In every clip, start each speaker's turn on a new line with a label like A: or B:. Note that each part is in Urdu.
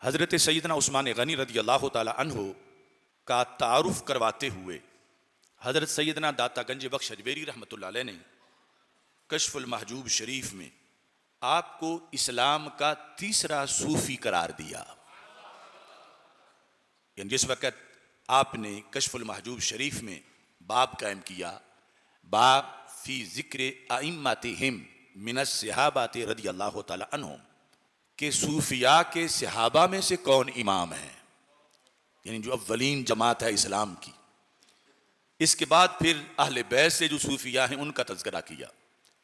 A: حضرت سیدنا عثمان غنی رضی اللہ تعالی عنہ کا تعارف کرواتے ہوئے حضرت سیدنا داتا گنج بخش اجمیری رحمۃ اللہ علیہ نے کشف المحجوب شریف میں آپ کو اسلام کا تیسرا صوفی قرار دیا. یعنی جس وقت آپ نے کشف المحجوب شریف میں باب قائم کیا، باب فی ذکر ائمتہم من الصحابۃ رضی اللہ تعالی عنہم، کہ صوفیاء کے صحابہ میں سے کون امام ہیں، یعنی جو اولین جماعت ہے اسلام کی. اس کے بعد پھر اہل بیت سے جو صوفیاء ہیں ان کا تذکرہ کیا،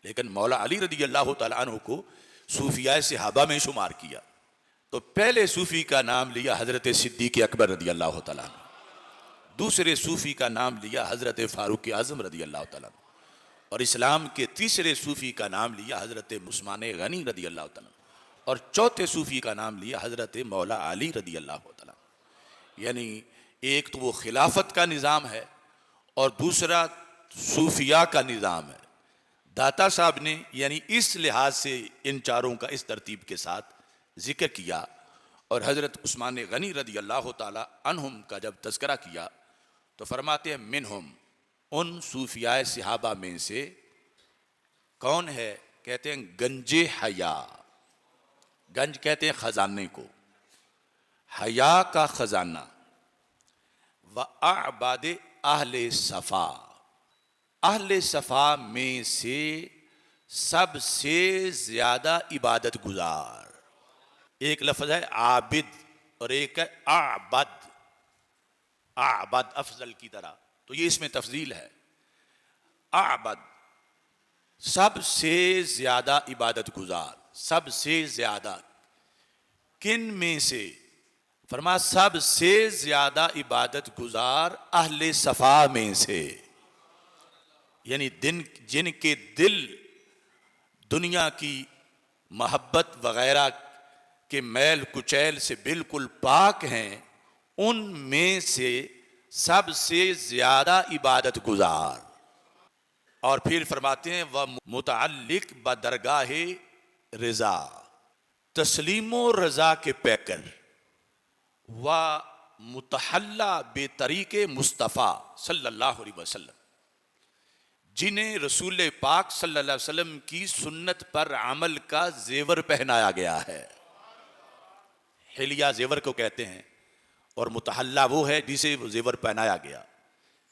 A: لیکن مولا علی رضی اللہ تعالی عنہ کو صوفیاء صحابہ میں شمار کیا. تو پہلے صوفی کا نام لیا حضرت صدیق اکبر رضی اللہ تعالیٰ عنہ، دوسرے صوفی کا نام لیا حضرت فاروق اعظم رضی اللہ تعالیٰ عنہ، اور اسلام کے تیسرے صوفی کا نام لیا حضرت عثمان غنی رضی اللہ تعالیٰ عنہ، اور چوتھے صوفی کا نام لیا حضرت مولا علی رضی اللہ تعالیٰ عنہ. یعنی ایک تو وہ خلافت کا نظام ہے اور دوسرا صوفیاء کا نظام ہے. داتا صاحب نے یعنی اس لحاظ سے ان چاروں کا اس ترتیب کے ساتھ ذکر کیا، اور حضرت عثمان غنی رضی اللہ تعالی عنہم کا جب تذکرہ کیا تو فرماتے ہیں منہم، ان صوفیاء صحابہ میں سے کون ہے؟ کہتے ہیں گنج حیا. گنج کہتے ہیں خزانے کو، حیا کا خزانہ. وَأَعْبَدِ اہل صفا، اہل صفا میں سے سب سے زیادہ عبادت گزار. ایک لفظ ہے عابد اور ایک ہے اعبد، اعبد افضل کی طرح، تو یہ اس میں تفضیل ہے. اعبد سب سے زیادہ عبادت گزار، سب سے زیادہ. کن میں سے؟ فرما سب سے زیادہ عبادت گزار اہل صفا میں سے، یعنی جن کے دل دنیا کی محبت وغیرہ کے میل کچیل سے بالکل پاک ہیں، ان میں سے سب سے زیادہ عبادت گزار. اور پھر فرماتے ہیں وہ متعلق بدرگاہ رضا، تسلیم و رضا کے پیکر. و متحلہ بے طریق مصطفیٰ صلی اللہ علیہ وسلم، جنہیں رسول پاک صلی اللہ علیہ وسلم کی سنت پر عمل کا زیور پہنایا گیا ہے. حلیہ زیور کو کہتے ہیں، اور متحلہ وہ ہے جسے وہ زیور پہنایا گیا.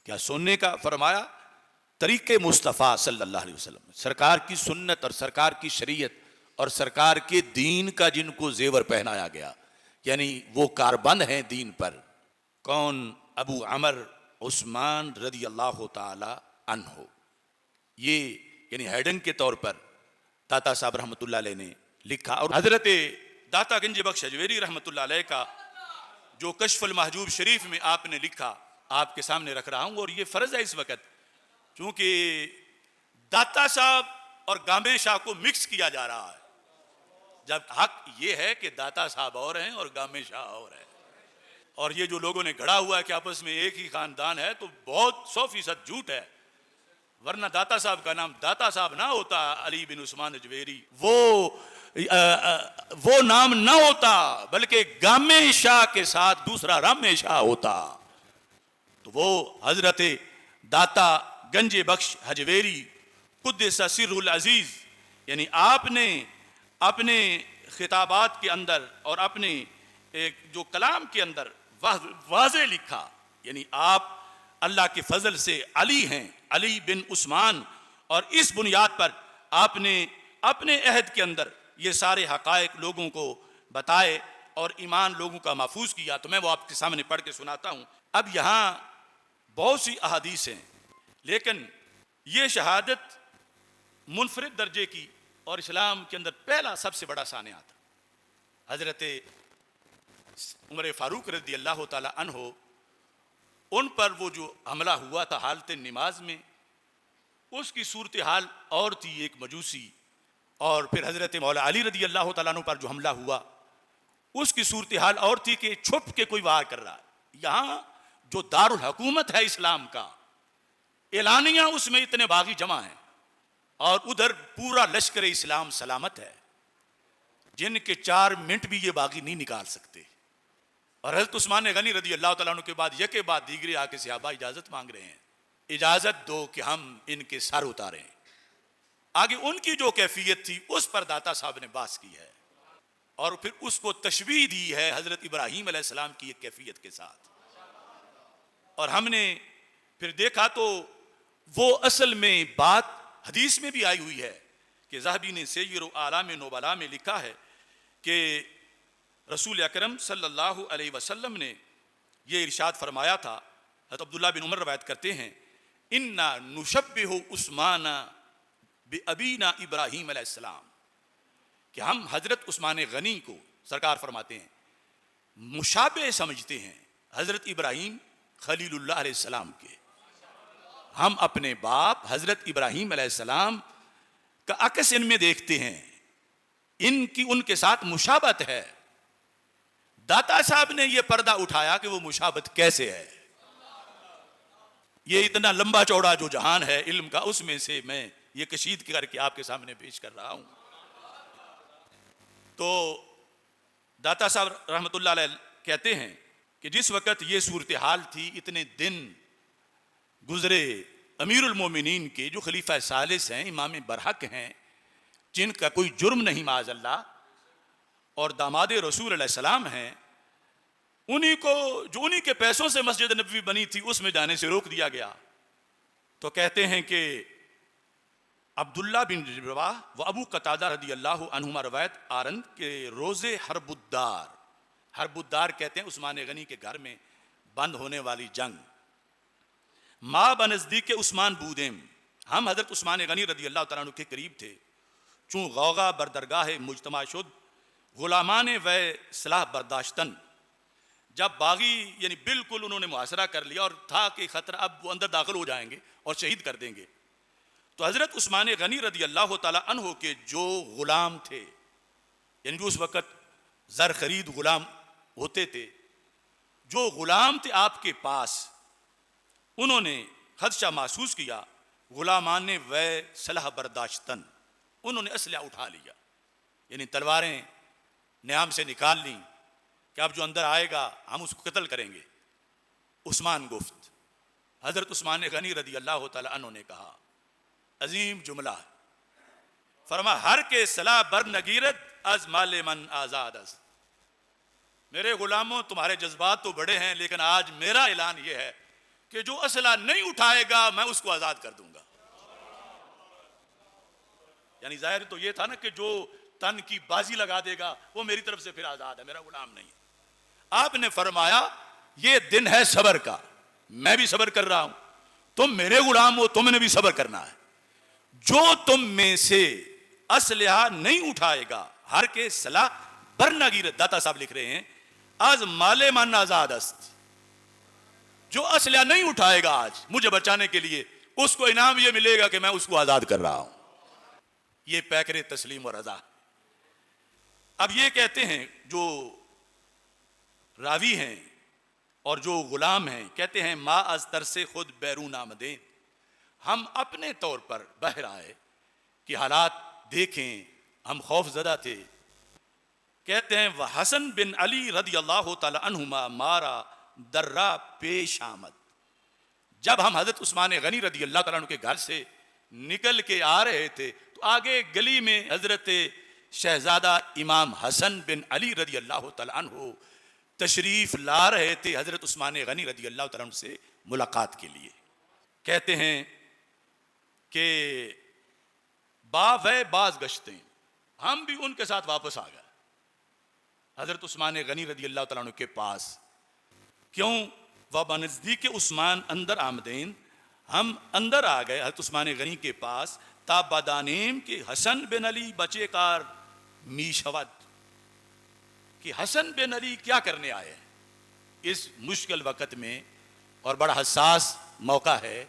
A: کیا سننے کا؟ فرمایا طریق مصطفیٰ صلی اللہ علیہ وسلم، سرکار کی سنت اور سرکار کی شریعت اور سرکار کے دین کا جن کو زیور پہنایا گیا، یعنی وہ کاربند ہیں دین پر. کون؟ ابو عمر عثمان رضی اللہ تعالی عنہ. یہ یعنی ہیڈنگ کے طور پر داتا صاحب رحمۃ اللہ علیہ نے لکھا. اور حضرت داتا گنج بخش اجمیری رحمۃ اللہ علیہ کا جو کشف المحجوب شریف میں آپ نے لکھا آپ کے سامنے رکھ رہا ہوں. اور یہ فرض ہے اس وقت، چونکہ داتا صاحب اور گامے شاہ کو مکس کیا جا رہا ہے، جب حق یہ ہے کہ داتا صاحب اور ہیں اور گامے شاہ اور ہیں. اور یہ جو لوگوں نے گھڑا ہوا ہے کہ آپس میں ایک ہی خاندان ہے، تو بہت 100% جھوٹ ہے. ورنہ داتا صاحب کا نام داتا صاحب نہ ہوتا علی بن عثمان اجمیری، وہ نام نہ ہوتا، بلکہ گامے شاہ کے ساتھ دوسرا رامے شاہ ہوتا. تو وہ حضرت داتا گنج بخش اجمیری قدس سر العزیز، یعنی آپ نے اپنے خطابات کے اندر اور اپنے ایک جو کلام کے اندر واضح لکھا، یعنی آپ اللہ کے فضل سے علی ہیں، علی بن عثمان. اور اس بنیاد پر آپ نے اپنے عہد کے اندر یہ سارے حقائق لوگوں کو بتائے اور ایمان لوگوں کا محفوظ کیا. تو میں وہ آپ کے سامنے پڑھ کے سناتا ہوں. اب یہاں بہت سی احادیث ہیں، لیکن یہ شہادت منفرد درجے کی اور اسلام کے اندر پہلا سب سے بڑا سانحہ تھا. حضرت عمر فاروق رضی اللہ تعالی عنہ، ان پر وہ جو حملہ ہوا تھا حالت نماز میں، اس کی صورتحال اور تھی. ایک مجوسی، اور پھر حضرت مولا علی رضی اللہ تعالیٰ عنہ پر جو حملہ ہوا اس کی صورتحال اور تھی کہ چھپ کے کوئی وار کر رہا ہے. یہاں جو دارالحکومت ہے اسلام کا، اعلانیہ اس میں اتنے باغی جمع ہیں، اور ادھر پورا لشکر اسلام سلامت ہے، جن کے 4 منٹ بھی یہ باغی نہیں نکال سکتے. اور حضرت عثمان غنی رضی اللہ تعالیٰ عنہ کے بعد یکے بعد دیگرے آ کے صحابہ اجازت مانگ رہے ہیں، اجازت دو کہ ہم ان کے سر اتاریں۔ آگے ان کی جو کیفیت تھی اس پر داتا صاحب نے بحث کی ہے اور پھر اس کو تشبیہ دی ہے حضرت ابراہیم علیہ السلام کی ایک کیفیت کے ساتھ، اور ہم نے پھر دیکھا تو وہ اصل میں بات حدیث میں بھی آئی ہوئی ہے کہ ذہبی نے سیر اعلام نبلاء میں لکھا ہے کہ رسول اکرم صلی اللہ علیہ وسلم نے یہ ارشاد فرمایا تھا، حضرت عبداللہ بن عمر روایت کرتے ہیں، انا نشبہ عثمان بابینا ابراہیم علیہ السلام، کہ ہم حضرت عثمان غنی کو سرکار فرماتے ہیں مشابہ سمجھتے ہیں حضرت ابراہیم خلیل اللہ علیہ السلام کے۔ ہم اپنے باپ حضرت ابراہیم علیہ السلام کا عکس ان میں دیکھتے ہیں، ان کے ساتھ مشابہت ہے۔ داتا صاحب نے یہ پردہ اٹھایا کہ وہ مشابہت کیسے ہے۔ یہ اتنا لمبا چوڑا جو جہان ہے علم کا، اس میں سے میں یہ کشید کر کے آپ کے سامنے پیش کر رہا ہوں۔ تو داتا صاحب رحمۃ اللہ علیہ کہتے ہیں کہ جس وقت یہ صورتحال تھی، اتنے دن گزرے امیر المومنین کے جو خلیفہ ثالث ہیں، امام برحق ہیں، جن کا کوئی جرم نہیں معاذ اللہ، اور داماد رسول علیہ السلام ہیں، انہی کے پیسوں سے مسجد نبوی بنی تھی، اس میں جانے سے روک دیا گیا۔ تو کہتے ہیں کہ عبداللہ بن رواح و ابو قتادہ رضی اللہ عنہما روایت آرند کے روزے حرب الدار کہتے ہیں عثمان غنی کے گھر میں بند ہونے والی جنگ، ماں بنزدیک عثمان بودیم، ہم حضرت عثمان غنی رضی اللہ تعالیٰ عنہ کے قریب تھے، چون غوغا بردرگاہ مجتمع شد، غلامان و سلاح برداشتن، جب باغی یعنی بالکل انہوں نے محاصرہ کر لیا اور تھا کہ خطرہ اب وہ اندر داخل ہو جائیں گے اور شہید کر دیں گے، تو حضرت عثمان غنی رضی اللہ تعالیٰ عنہ کے جو غلام تھے، یعنی جو اس وقت زر خرید غلام ہوتے تھے، جو غلام تھے آپ کے پاس، انہوں نے خدشہ محسوس کیا، غلامان و سلاح برداشتن، انہوں نے اسلحہ اٹھا لیا، یعنی تلواریں نیام سے نکال لیں کہ اب جو اندر آئے گا ہم اس کو قتل کریں گے۔ عثمان گفت، حضرت عثمان غنی رضی اللہ تعالی عنہ نے کہا، عظیم جملہ، فرما ہر کے صلاح بر نگیرت از مال من آزاد است، میرے غلاموں تمہارے جذبات تو بڑے ہیں، لیکن آج میرا اعلان یہ ہے کہ جو اسلحہ نہیں اٹھائے گا میں اس کو آزاد کر دوں گا۔ یعنی ظاہر تو یہ تھا نا کہ جو تن کی بازی لگا دے گا وہ میری طرف سے پھر آزاد ہے، میرا غلام نہیں ہے۔ آپ نے فرمایا یہ دن ہے صبر کا، میں بھی صبر کر رہا ہوں، تم میرے غلام ہو، تم نے بھی صبر کرنا ہے۔ جو تم میں سے اسلحہ نہیں اٹھائے گا، ہر کے صلاح برنگیرت، داتا صاحب لکھ رہے ہیں، از مال من آزاد است، جو اسلحہ نہیں اٹھائے گا آج مجھے بچانے کے لیے، اس کو انعام یہ ملے گا کہ میں اس کو آزاد کر رہا ہوں۔ یہ پیکر تسلیم و رضا۔ اب یہ کہتے ہیں جو راوی ہیں اور جو غلام ہیں، کہتے ہیں ما از ترس خود بیرون آمدیں، ہم اپنے طور پر بہر آئے کہ حالات دیکھیں، ہم خوف زدہ تھے۔ کہتے ہیں وہ حسن بن علی رضی اللہ تعالی عنہما مارا درہ پیش آمد، جب ہم حضرت عثمان غنی رضی اللہ تعالیٰ عنہ کے گھر سے نکل کے آ رہے تھے تو آگے گلی میں حضرت شہزادہ امام حسن بن علی رضی اللہ تعالیٰ عنہ تشریف لا رہے تھے حضرت عثمان غنی رضی اللہ تعالیٰ عنہ سے ملاقات کے لیے۔ کہتے ہیں کہ باز گشتیں، ہم بھی ان کے ساتھ واپس آ گئے حضرت عثمان غنی رضی اللہ تعالیٰ عنہ کے پاس۔ کیوں؟ وَبَنَزْدِیکِ عثمان اندر آمدین، ہم اندر آ گئے حضرت عثمان غنی کے پاس، تا بدانیم کہ حسن بن علی بچے کار می شود، کہ حسن بن علی کیا کرنے آئے اس مشکل وقت میں اور بڑا حساس موقع ہے،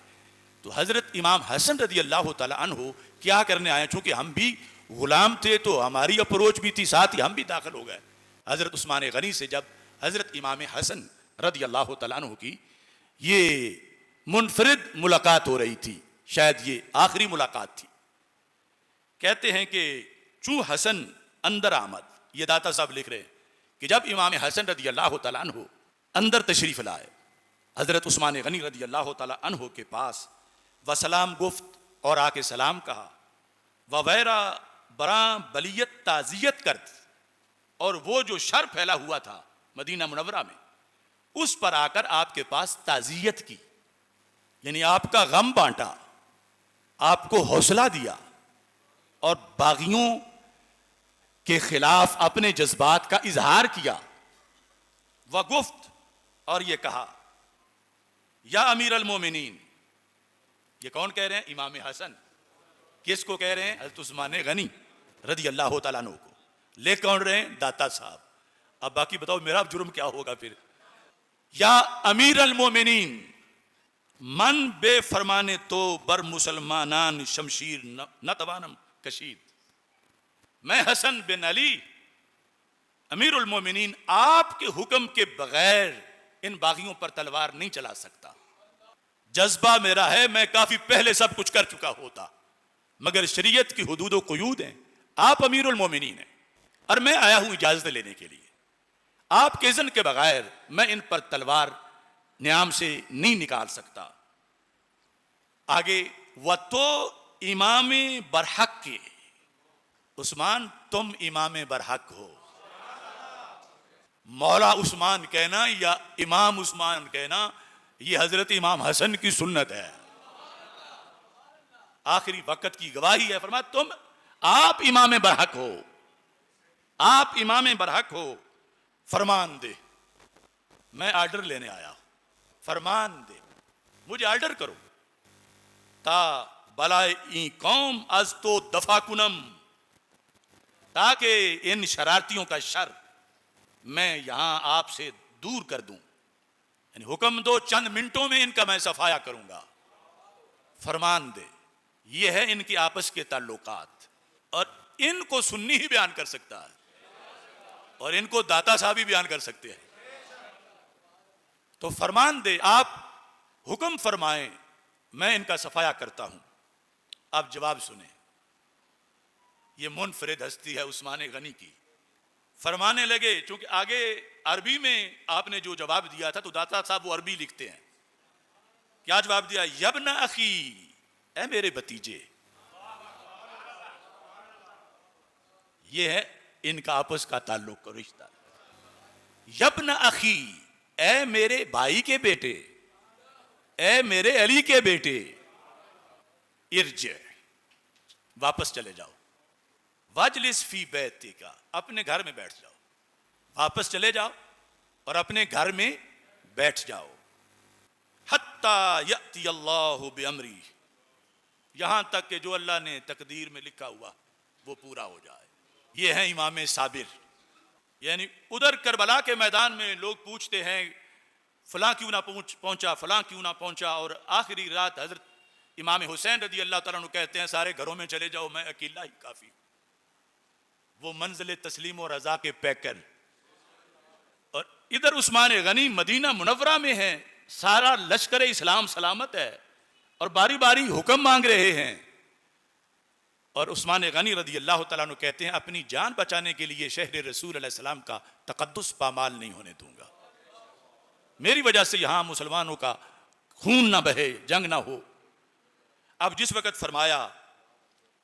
A: تو حضرت امام حسن رضی اللہ تعالی عنہ کیا کرنے آئے، چونکہ ہم بھی غلام تھے تو ہماری اپروچ بھی تھی، ساتھ ہی ہم بھی داخل ہو گئے حضرت عثمان غنی سے۔ جب حضرت امام حسن رضی اللہ تعالیٰ عنہ کی یہ منفرد ملاقات ہو رہی تھی، شاید یہ آخری ملاقات تھی، کہتے ہیں کہ چوں حسن اندر آمد، یہ داتا صاحب لکھ رہے ہیں کہ جب امام حسن رضی اللہ تعالیٰ عنہ اندر تشریف لائے، حضرت عثمان غنی رضی اللہ تعالیٰ عنہ کے پاس وسلام گفت اور آ کے سلام کہا، وویرا براں بلیت تعزیت کرد، اور وہ جو شر پھیلا ہوا تھا مدینہ منورہ میں اس پر آ کر آپ کے پاس تعزیت کی، یعنی آپ کا غم بانٹا، آپ کو حوصلہ دیا اور باغیوں کے خلاف اپنے جذبات کا اظہار کیا۔ وگفت، اور یہ کہا، یا امیر المومنین، یہ کون کہہ رہے ہیں؟ امام حسن۔ کس کو کہہ رہے ہیں؟ حضرت عثمان غنی رضی اللہ تعالیٰ عنہ کو۔ لے کون رہے ہیں؟ داتا صاحب۔ اب باقی بتاؤ میرا جرم کیا ہوگا پھر؟ یا امیر المومنین، من بے فرمانے تو بر مسلمانان شمشیر نہ توانم کشید۔ میں حسن بن علی امیر المومنین آپ کے حکم کے بغیر ان باغیوں پر تلوار نہیں چلا سکتا۔ جذبہ میرا ہے، میں کافی پہلے سب کچھ کر چکا ہوتا، مگر شریعت کی حدود و قیود ہیں، آپ امیر المومنین ہیں اور میں آیا ہوں اجازت لینے کے لیے، آپ کے اذن کے بغیر میں ان پر تلوار نیام سے نہیں نکال سکتا۔ آگے، وہ تو امام برحق کے، عثمان تم امام برحق ہو۔ مولا عثمان کہنا یا امام عثمان کہنا یہ حضرت امام حسن کی سنت ہے، آخری وقت کی گواہی ہے۔ فرمایا تم، آپ امام برحق ہو، آپ امام برحق ہو، فرمان دے۔ میں آرڈر لینے آیا، فرمان دے، مجھے آرڈر کرو، تا بلائے این قوم از تو دفع کنم، تاکہ ان شرارتیوں کا شر میں یہاں آپ سے دور کر دوں، یعنی حکم دو، چند منٹوں میں ان کا میں صفایا کروں گا، فرمان دے۔ یہ ہے ان کی آپس کے تعلقات، اور ان کو سنی ہی بیان کر سکتا ہے اور ان کو داتا صاحب ہی بیان کر سکتے ہیں۔ تو فرمان دے، آپ حکم فرمائیں، میں ان کا صفایا کرتا ہوں۔ اب جواب سنیں، یہ منفرد ہستی ہے عثمان غنی کی۔ فرمانے لگے، چونکہ آگے عربی میں آپ نے جو جواب دیا تھا تو داتا صاحب وہ عربی لکھتے ہیں۔ کیا جواب دیا؟ یبن اخی، اے میرے بھتیجے۔ یہ ہے ان کا آپس کا تعلق کا رشتہ۔ یبن اخی، اے میرے بھائی کے بیٹے، اے میرے علی کے بیٹے، ارجع، واپس چلے جاؤ، واجلس فی بیتک، اپنے گھر میں بیٹھ جاؤ، واپس چلے جاؤ اور اپنے گھر میں بیٹھ جاؤ، حتی یأتی اللہ بامری، یہاں تک کہ جو اللہ نے تقدیر میں لکھا ہوا وہ پورا ہو جائے۔ یہ ہے امام صابر۔ یعنی ادھر کربلا کے میدان میں لوگ پوچھتے ہیں فلاں کیوں نہ پہنچا، فلاں کیوں نہ پہنچا، اور آخری رات حضرت امام حسین رضی اللہ تعالیٰ عنہ کہتے ہیں سارے گھروں میں چلے جاؤ، میں اکیلا ہی کافی ہوں۔ وہ منزل تسلیم و رضا کے پیکر، اور ادھر عثمان غنی مدینہ منورہ میں ہے، سارا لشکر اسلام سلامت ہے اور باری باری حکم مانگ رہے ہیں، اور عثمان غنی رضی اللہ تعالیٰ عنہ کہتے ہیں اپنی جان بچانے کے لیے شہر رسول علیہ السلام کا تقدس پامال نہیں ہونے دوں گا، میری وجہ سے یہاں مسلمانوں کا خون نہ بہے، جنگ نہ ہو۔ اب جس وقت فرمایا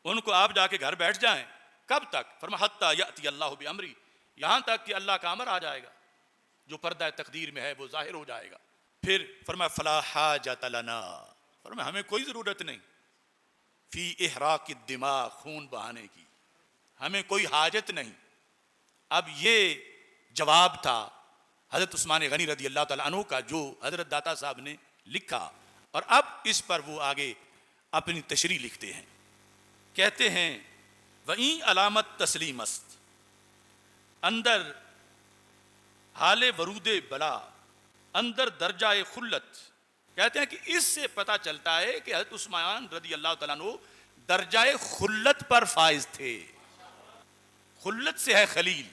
A: ان کو آپ جا کے گھر بیٹھ جائیں، کب تک؟ فرمایا حتی یأتی اللہ بامری، یہاں تک کہ اللہ کا امر آ جائے گا، جو پردہ تقدیر میں ہے وہ ظاہر ہو جائے گا۔ پھر فرمایا فلا حاجۃ لنا، فرمایا ہمیں کوئی ضرورت نہیں، فی احراق الدماء، خون بہانے کی ہمیں کوئی حاجت نہیں۔ اب یہ جواب تھا حضرت عثمان غنی رضی اللہ تعالیٰ عنہ کا جو حضرت داتا صاحب نے لکھا، اور اب اس پر وہ آگے اپنی تشریح لکھتے ہیں، کہتے ہیں وہیں علامت تسلیم است، اندر حال ورود بلا، اندر درجہ خلت، کہتے ہیں کہ اس سے پتہ چلتا ہے کہ حضرت عثمان رضی اللہ تعالیٰ عنہ درجہ خلت پر فائز تھے۔ خلت سے ہے خلیل،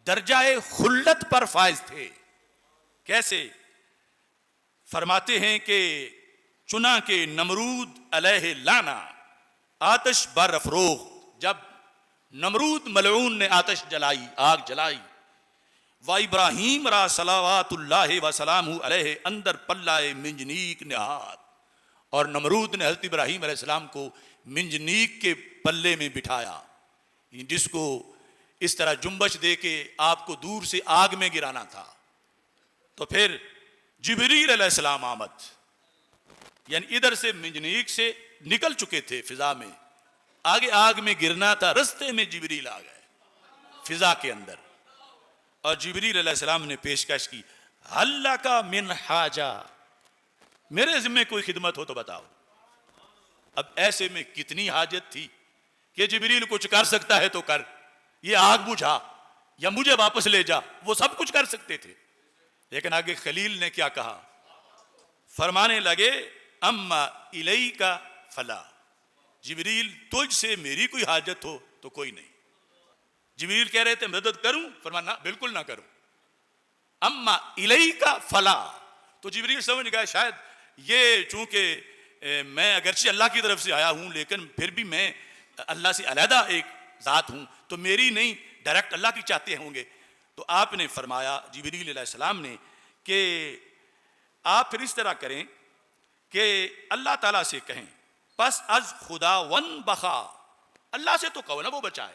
A: درجہ خلت پر فائز تھے۔ کیسے؟ فرماتے ہیں کہ چنا کے نمرود علیہ لانا، آتش بر افروخت، جب نمرود ملعون نے آتش جلائی، آگ جلائی، و ابراہیم را صلوات اللہ وسلامہ علیہ اندر پلائے منجنیک نہاد، اور نمرود نے حضرت ابراہیم علیہ السلام کو منجنیک کے پلے میں بٹھایا، جس کو اس طرح جنبش دے کے آپ کو دور سے آگ میں گرانا تھا۔ تو پھر جبریل علیہ السلام آمد، یعنی ادھر سے منجنیک سے نکل چکے تھے فضا میں، آگے آگ میں گرنا تھا، رستے میں جبریل آ گئے فضا کے اندر، اور جبریل علیہ السلام نے پیشکش کی، حل لک من حاجہ، میرے ذمہ کوئی خدمت ہو تو بتاؤ۔ اب ایسے میں کتنی حاجت تھی کہ جبریل کچھ کر سکتا ہے تو کر، یہ آگ بجھا یا مجھے واپس لے جا، وہ سب کچھ کر سکتے تھے، لیکن آگے خلیل نے کیا کہا، فرمانے لگے اما الیک فلا، جبریل تجھ سے میری کوئی حاجت ہو تو کوئی نہیں۔ جبریل کہہ رہے تھے مدد کروں، فرمانا بالکل نہ کروں، اما الیک فلا، تو جبریل سمجھ گئے شاید یہ چونکہ میں اگرچہ اللہ کی طرف سے آیا ہوں لیکن پھر بھی میں اللہ سے علیحدہ ایک ذات ہوں، تو میری نہیں، ڈائریکٹ اللہ کی چاہتے ہوں گے۔ تو آپ نے فرمایا جبریل علیہ السلام نے کہ آپ پھر اس طرح کریں کہ اللہ تعالیٰ سے کہیں پس از خدا ون بخا، اللہ سے تو کہو نا وہ بچائے،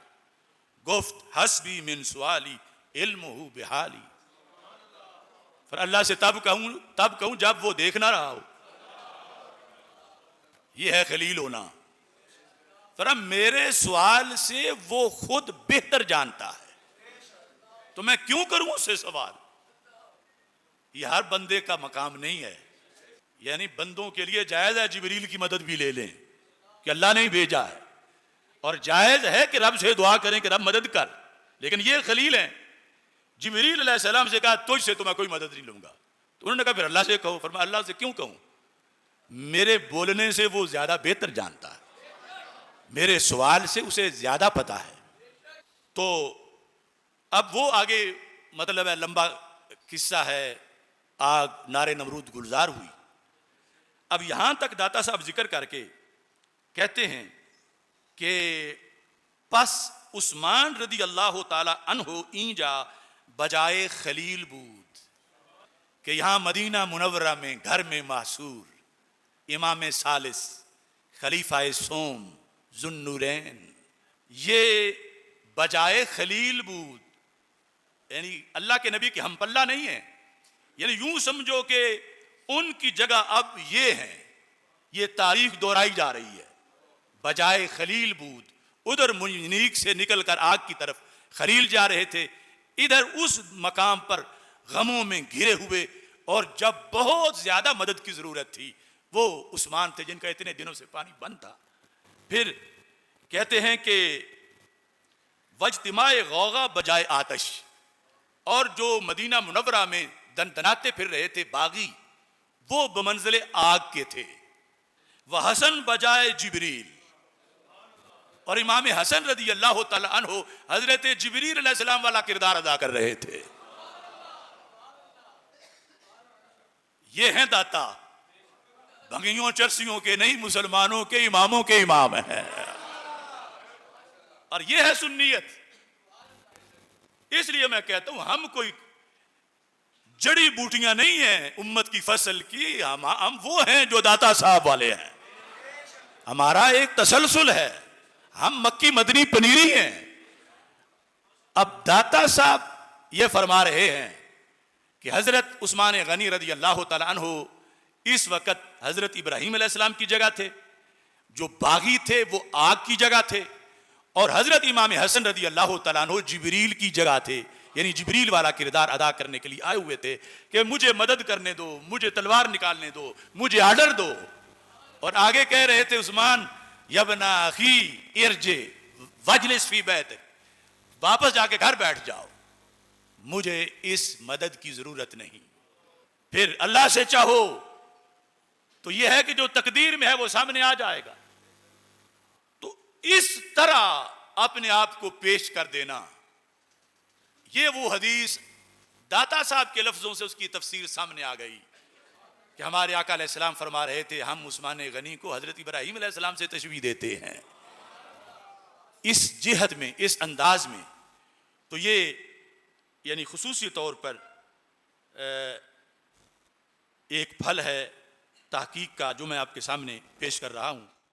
A: گفت حسبی من سوالی علمہ بحالی، پھر اللہ سے تب کہوں جب وہ دیکھ نہ رہا ہو، یہ ہے خلیل ہونا۔ پھر میرے سوال سے وہ خود بہتر جانتا ہے تو میں کیوں کروں اس سے سوال، یہ ہر بندے کا مقام نہیں ہے، یعنی بندوں کے لیے جائز ہے جبریل کی مدد بھی لے لیں کہ اللہ نے ہی بھیجا ہے، اور جائز ہے کہ رب سے دعا کریں کہ رب مدد کر، لیکن یہ خلیل ہیں، جبریل علیہ السلام سے کہا تجھ سے تو میں کوئی مدد نہیں لوں گا، تو انہوں نے کہا پھر اللہ سے کہو، فرمایا اللہ سے کیوں کہوں، میرے بولنے سے وہ زیادہ بہتر جانتا ہے، میرے سوال سے اسے زیادہ پتا ہے۔ تو اب وہ آگے مطلب ہے لمبا قصہ ہے، آگ نار نمرود گلزار ہوئی۔ اب یہاں تک داتا صاحب ذکر کر کے کہتے ہیں کہ پس عثمان رضی اللہ تعالی عنہ اینجا بجائے خلیل بود، کہ یہاں مدینہ منورہ میں گھر میں محصور امام ثالث خلیفہ سوم ذو النورین، یہ بجائے خلیل بود، یعنی اللہ کے نبی کے ہم پلہ نہیں ہیں، یعنی یوں سمجھو کہ ان کی جگہ اب یہ ہے، یہ تاریخ دہرائی جا رہی ہے، بجائے خلیل بود، ادھر منجنیک سے نکل کر آگ کی طرف خلیل جا رہے تھے، ادھر اس مقام پر غموں میں گھرے ہوئے، اور جب بہت زیادہ مدد کی ضرورت تھی وہ عثمان تھے جن کا اتنے دنوں سے پانی بند تھا۔ پھر کہتے ہیں کہ وجتماع غوغا بجائے آتش، اور جو مدینہ منورہ میں دندناتے پھر رہے تھے باغی، وہ بمنزل آگ کے تھے، وہ حسن بجائے جبریل، اور امام حسن رضی اللہ تعالی عنہ حضرت جبریل علیہ السلام والا کردار ادا کر رہے تھے۔ یہ ہیں داتا، بھنگیوں چرسیوں کے نہیں، مسلمانوں کے اماموں کے امام ہیں، اور یہ ہے سنیت۔ اس لیے میں کہتا ہوں ہم کوئی جڑی بوٹیاں نہیں ہیں امت کی فصل کی، ہم وہ ہیں جو داتا صاحب والے ہیں، ہمارا ایک تسلسل ہے، ہم مکی مدنی پنیری ہیں۔ اب داتا صاحب یہ فرما رہے ہیں کہ حضرت عثمان غنی رضی اللہ تعالیٰ عنہ اس وقت حضرت ابراہیم علیہ السلام کی جگہ تھے، جو باغی تھے وہ آگ کی جگہ تھے، اور حضرت امام حسن رضی اللہ تعالیٰ عنہ جبریل کی جگہ تھے، یعنی جبریل والا کردار ادا کرنے کے لیے آئے ہوئے تھے کہ مجھے مدد کرنے دو، مجھے تلوار نکالنے دو، مجھے آرڈر دو۔ اور آگے کہہ رہے تھے عثمان یبنا اخی ارجع وجلس فی بیتک، واپس جا کے گھر بیٹھ جاؤ، مجھے اس مدد کی ضرورت نہیں۔ پھر اللہ سے چاہو تو یہ ہے کہ جو تقدیر میں ہے وہ سامنے آ جائے گا۔ تو اس طرح اپنے آپ کو پیش کر دینا، یہ وہ حدیث داتا صاحب کے لفظوں سے اس کی تفسیر سامنے آ گئی کہ ہمارے آقا علیہ السلام فرما رہے تھے ہم عثمان غنی کو حضرت ابراہیم علیہ السلام سے تشبیہ دیتے ہیں۔ اس جہت میں، اس انداز میں، تو یہ یعنی خصوصی طور پر ایک پھل ہے تحقیق کا جو میں آپ کے سامنے پیش کر رہا ہوں۔